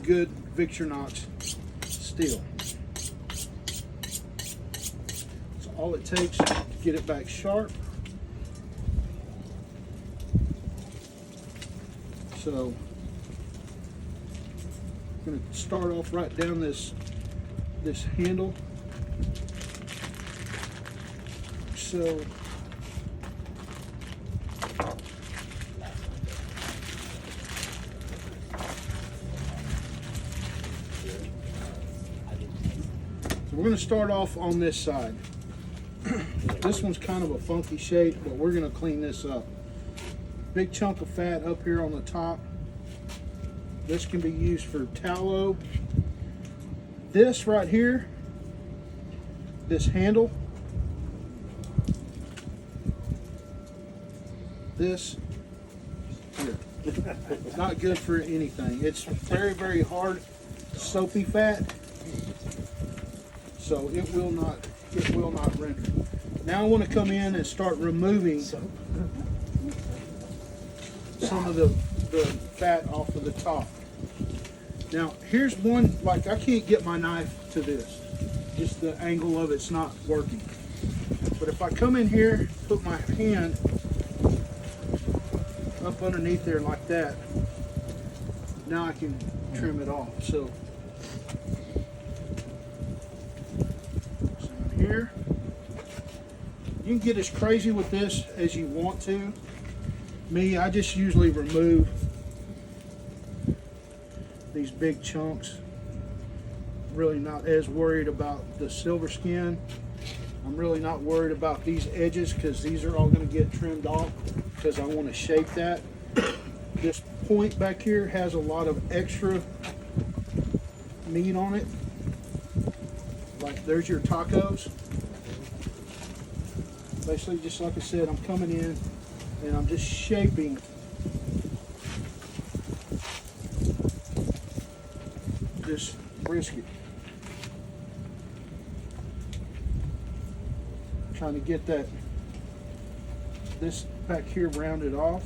good Victorinox steel. That's all it takes to get it back sharp. So I'm going to start off right down this handle. So we're going to start off on this side. This one's kind of a funky shape, but we're going to clean this up. Big chunk of fat up here on the top. This can be used for tallow. This right here, this handle, this here, not good for anything. It's very, very hard, soapy fat, so it will not render. Now I want to come in and start removing some of the fat off of the top. Now here's one, like I can't get my knife to this, just the angle of it's not working. But if I come in here, put my hand up underneath there like that, now I can trim it off. So here, you can get as crazy with this as you want to. Me, I just usually remove these big chunks. Really not as worried about the silver skin. I'm really not worried about these edges because these are all going to get trimmed off because I want to shape that. This point back here has a lot of extra meat on it. Like there's your tacos. Basically, just like I said, I'm coming in and I'm just shaping this brisket. Trying to get this back here rounded off.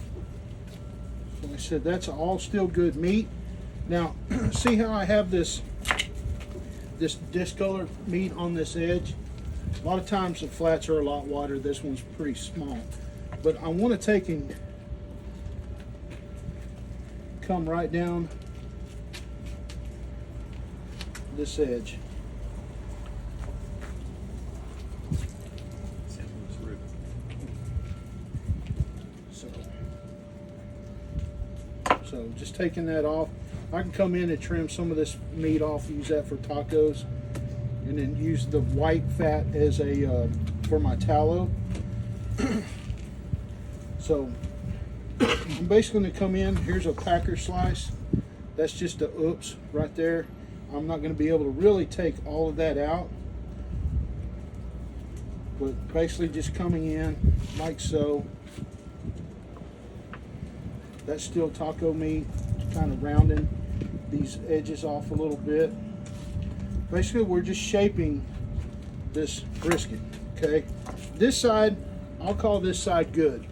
So like I said, that's all still good meat. Now, see how I have this discolored meat on this edge? A lot of times the flats are a lot wider. This one's pretty small. But I want to take and come right down this edge. So just taking that off. I can come in and trim some of this meat off, use that for tacos, and then use the white fat as a for my tallow. So I'm basically going to come in. Here's a packer slice. That's just a oops right there. I'm not going to be able to really take all of that out, but basically just coming in like so. That's still taco meat, kind of rounding these edges off a little bit. Basically, we're just shaping this brisket, okay? This side, I'll call this side good.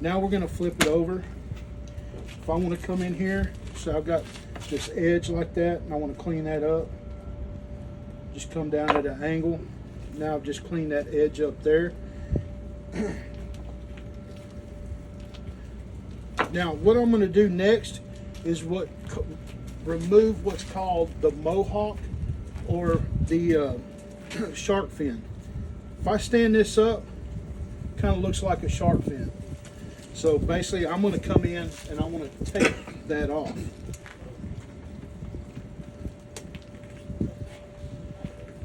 Now we're gonna flip it over. If I wanna come in here, so I've got this edge like that, and I wanna clean that up. Just come down at an angle. Now I've just cleaned that edge up there. Now, what I'm going to do next is remove what's called the mohawk or the shark fin. If I stand this up, it kind of looks like a shark fin. So basically, I'm going to come in and I want to take that off.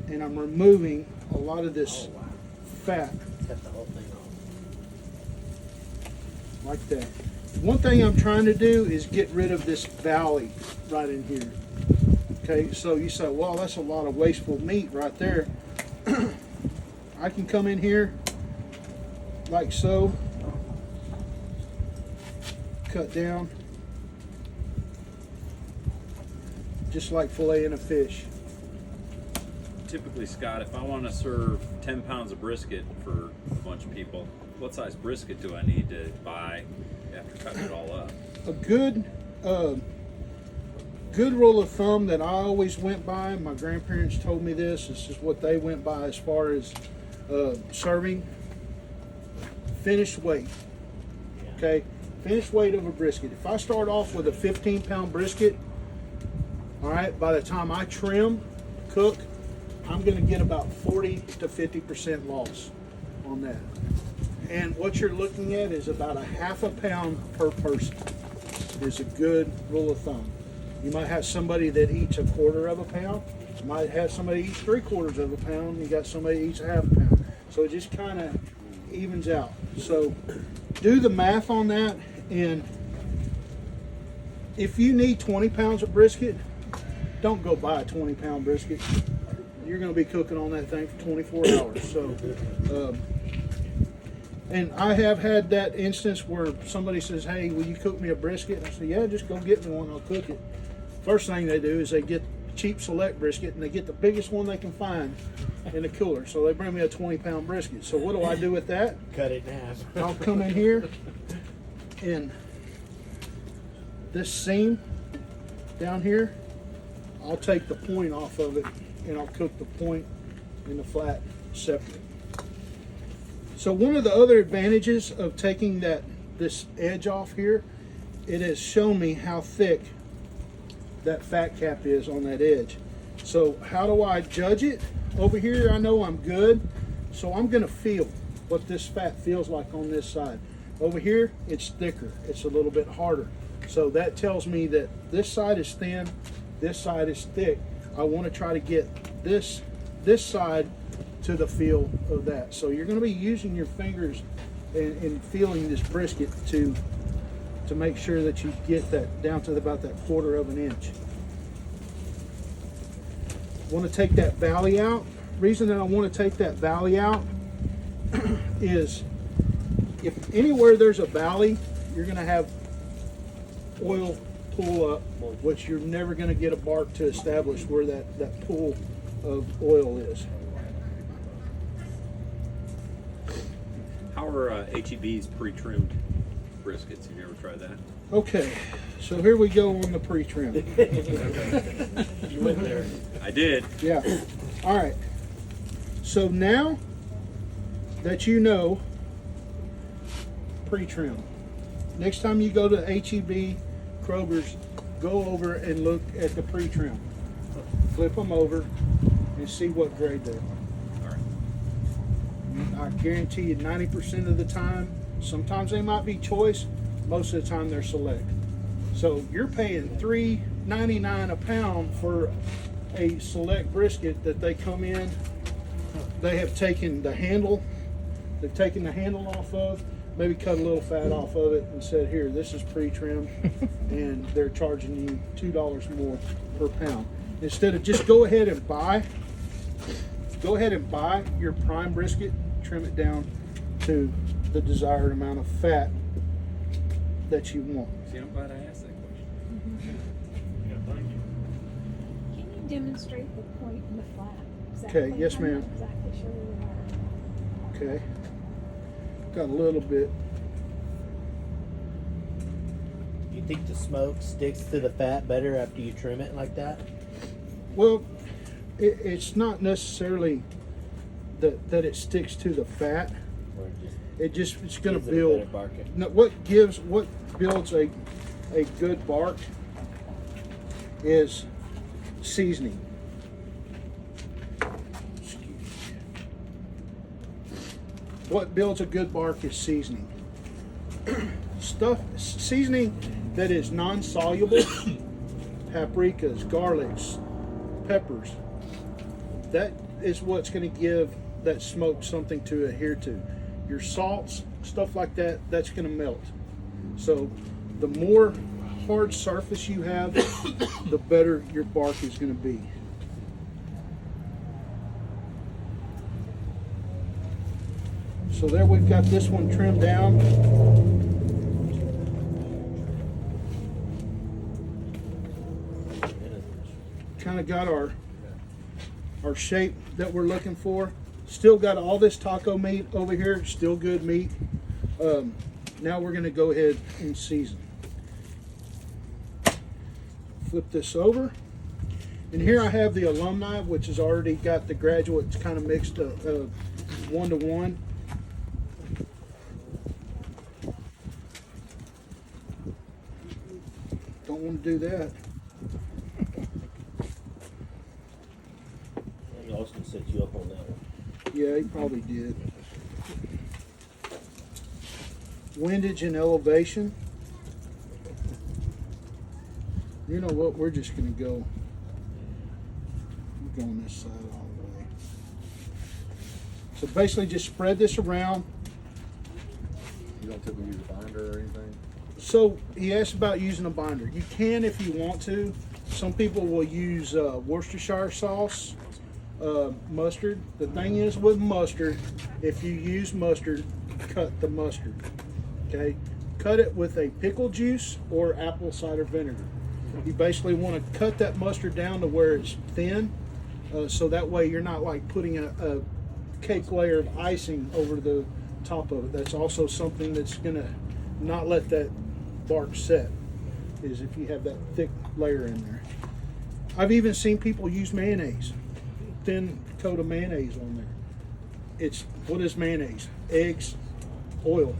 And I'm removing a lot of this fat. Cut the whole thing off. Like that. One thing I'm trying to do is get rid of this valley right in here. Okay, so you say, well, that's a lot of wasteful meat right there. I can come in here like so, cut down, just like filleting a fish. Typically, Scott, if I want to serve 10 pounds of brisket for a bunch of people, what size brisket do I need to buy after cutting it all up? A good good rule of thumb that I always went by, my grandparents told me this is what they went by as far as serving. Finished weight. Okay, finished weight of a brisket. If I start off with a 15-pound brisket, all right, by the time I trim, cook, I'm going to get about 40 to 50% loss on that. And what you're looking at is about a half a pound per person is a good rule of thumb. You might have somebody that eats a quarter of a pound. You might have somebody eat 3/4 of a pound. You got somebody that eats a half a pound. So it just kind of evens out. So do the math on that. And if you need 20 pounds of brisket, don't go buy a 20-pound brisket. You're going to be cooking on that thing for 24 hours. So, and I have had that instance where somebody says, hey, will you cook me a brisket? I say, yeah, just go get me one, I'll cook it. First thing they do is they get cheap select brisket and they get the biggest one they can find in the cooler. So they bring me a 20-pound brisket. So what do I do with that? Cut it in half. I'll come in here and this seam down here, I'll take the point off of it and I'll cook the point and the flat separate. So one of the other advantages of taking this edge off here, it has shown me how thick that fat cap is on that edge. So how do I judge it? Over here I know I'm good, so I'm gonna feel what this fat feels like on this side. Over here it's thicker, it's a little bit harder. So that tells me that this side is thin, this side is thick. I want to try to get this side to the feel of that. So you're going to be using your fingers and feeling this brisket to make sure that you get that down to about that 1/4 of an inch. Want to take that valley out. Reason that I want to take that valley out is if anywhere there's a valley, you're going to have oil pool up, which you're never going to get a bark to establish where that pool of oil is. How are HEB's pre-trimmed briskets? Have you ever tried that? Okay, so here we go on the pre-trim. You went there. I did. Yeah. All right. So now that you know pre-trim, next time you go to HEB, Kroger's, go over and look at the pre-trim. Flip them over and see what grade they are. All right. I guarantee you 90% of the time, sometimes they might be choice, most of the time they're select. So you're paying $3.99 a pound for a select brisket that they come in, they have taken the handle, they've taken the handle off of, maybe cut a little fat off of it and said, here, this is pre-trimmed, and they're charging you $2 more per pound. Instead of just go ahead and buy your prime brisket, trim it down to the desired amount of fat that you want. See, I'm glad I asked that question. Can you demonstrate the point and the flat? Okay, yes, I'm not ma'am. exactly sure where they are. Okay. Got a little bit. You think the smoke sticks to the fat better after you trim it like that? Well, it's not necessarily that it sticks to the fat. Or It's going to gives it a build. better barking? No, what builds a good bark is seasoning. Excuse me. What builds a good bark is seasoning. Seasoning that is non-soluble, paprikas, garlics, peppers. That is what's going to give that smoke something to adhere to. Your salts, stuff like that, that's going to melt. So the more hard surface you have, the better your bark is going to be. So there we've got this one trimmed down. Kind of got our shape that we're looking for. Still got all this taco meat over here, still good meat. Now we're going to go ahead and season. flip this over. And here I have the alumni, which has already got the graduates kind of mixed 1-to-1. Don't want to do that. Maybe Austin set you up on that one. Yeah, he probably did. Windage and elevation. You know what? We're just going to go. We're going this side all the way. So basically, just spread this around. You don't typically use a binder or anything? So he asked about using a binder. You can if you want to. Some people will use Worcestershire sauce, mustard. The thing is with mustard, if you use mustard, cut the mustard. Okay, cut it with a pickle juice or apple cider vinegar. You basically want to cut that mustard down to where it's thin, so that way you're not like putting a cake layer of icing over the top of it. That's also something that's gonna not let that bark set, is if you have that thick layer in there. I've even seen people use mayonnaise, thin coat of mayonnaise on there. What is mayonnaise? Eggs, oil.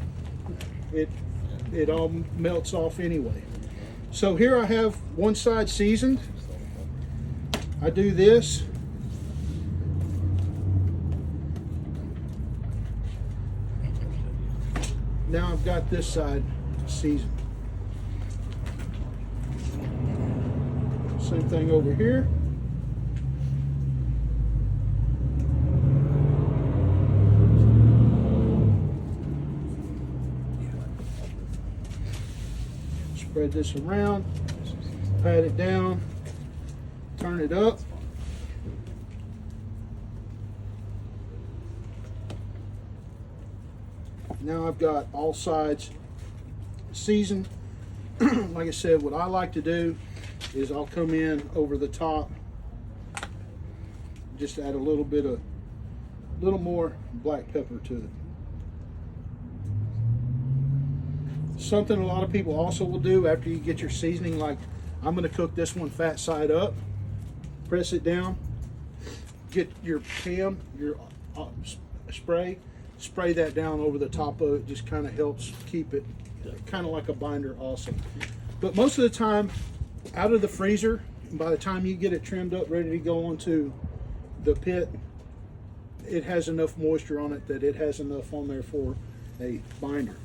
It all melts off anyway. So here I have one side seasoned. I do this. Now I've got this side seasoned. Same thing over here. Spread this around, pat it down, turn it up. Now I've got all sides seasoned. Like I said, what I like to do is I'll come in over the top, just add a little more black pepper to it. Something a lot of people also will do after you get your seasoning, like I'm going to cook this one fat side up, press it down, get your pan, your spray that down over the top of it. Just kind of helps keep it kind of like a binder also. But most of the time, out of the freezer, by the time you get it trimmed up, ready to go onto the pit, it has enough moisture on it that it has enough on there for a binder.